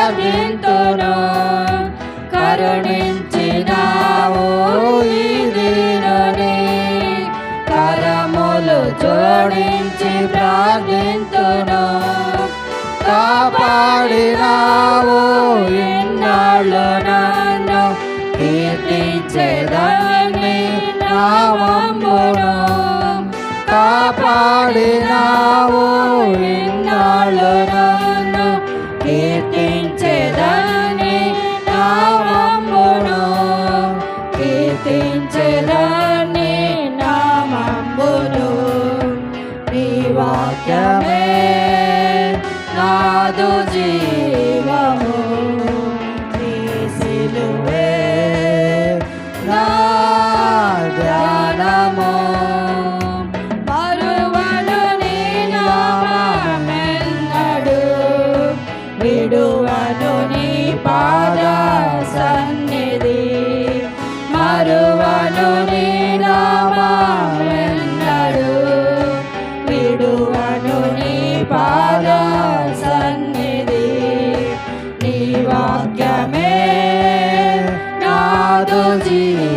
ప్రార్థింతును. కరుణించినావు ఈ దీనుని, కరములు జోడించి ప్రార్థింతును. కాపాడినావు ఇన్నాళ్ళు నన్ను, కీర్తించేదాన్ని నామమును. కాపాడినావు ఇన్నాళ్ళు నన్ను, కీర్తించేదాన్ని నామమును. కీర్తించేదాన్ని నామమును. నీ వాక్యమే నాదు జీవము, నీ సిలువే నా ధ్యానము. మరువను నీ నామమెన్నడు, విడువను నీ పాద సన్నిధి. మరువను నీ నామమెన్నడు, విడువను నీ పాద సన్నిధి. నీ వాక్యమే నాదు జీవము.